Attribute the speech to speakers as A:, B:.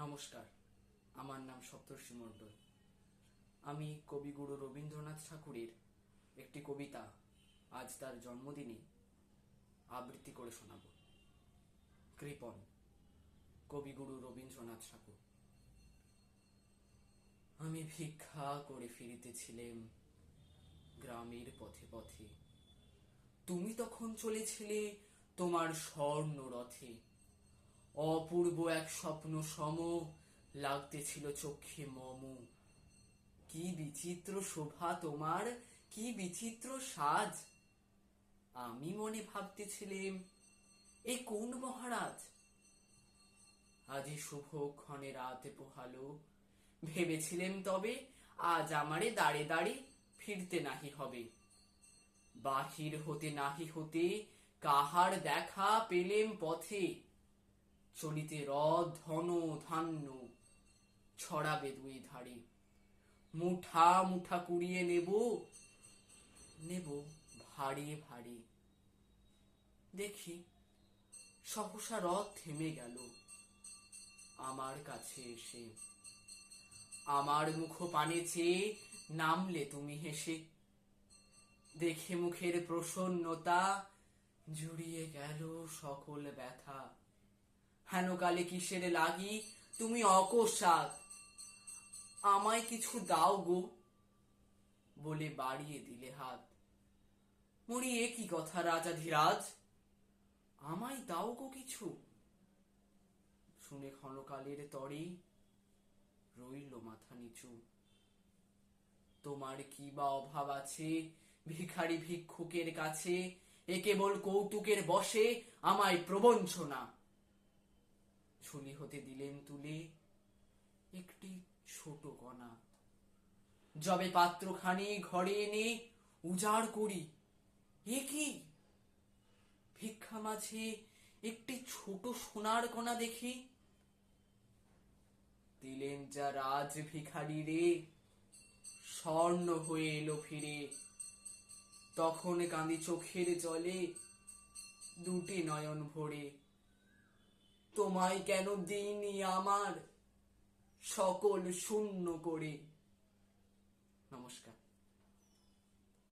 A: নমস্কার, আমার নাম সপ্তর্ষি মণ্ডল। আমি কবিগুরু রবীন্দ্রনাথ ঠাকুরের একটি কবিতা আজ তার জন্মদিনে আবৃত্তি করে শোনাব। কৃপণ, কবিগুরু রবীন্দ্রনাথ ঠাকুর। আমি ভিক্ষা করে ফিরিতেছিলাম গ্রামের পথে পথে, তুমি তখন চলেছিলে তোমার স্বর্ণ রথে। অপূর্ব এক স্বপ্ন সম লাগতেছিল চক্ষে মম। কি বিচিত্র শোভা তোমার, কি বিচিত্র সাজ। আমি মনে ভাবতেছিলাম, এ কোন মহারাজ? আজি শুভ ক্ষণে রাতে পোহালো, ভেবেছিলেম তবে আজ আমারে দাঁড়ে দাঁড়ে ফিরতে নাহি হবে। বাহির হতে নাহি হতে কাহার দেখা পেলেম পথে। চলিতে রথ ধন ধান্য ছড়াবে দুই ধারে। মুঠা মুঠা কুড়িয়ে নেব নেব ভারে ভারে। দেখি সহসা রথ থেমে গেল আমার কাছে এসে। আমার মুখ পানে চেয়ে নামলে তুমি হেসে। দেখে মুখের প্রসন্নতা জুড়িয়ে গেল সকল ব্যথা। হেন কালে কিসের লাগি তুমি অকস্মাৎ আমায় কিছু দাও গো বলে বাড়িয়ে দিলে হাত। মরি এ কি কথা রাজাধিরাজ, আমায় দাও গো কিছু। শুনে ক্ষণকালের তরে রইল মাথা নিচু। তোমার কি বা অভাব আছে ভিখারি ভিক্ষুকের কাছে? এ কেবল কৌতুকের বশে আমায় প্রবঞ্চনা। ঝুলি হতে দিলেন তুলে একটি ছোট কণা। যবে পাত্রখানি ঘরে এনে উজাড় করি, এ কি? ভিক্ষা মাঝে একটি ছোট সোনার কণা দেখি। দিলেন যা রাজ ভিখারি রে, স্বর্ণ হয়ে এলো ফিরে। তখন কাঁদি চোখের জলে দুটি নয়ন ভরে। তোমায় কেন দিইনি আমার সকল শূন্য করে। নমস্কার।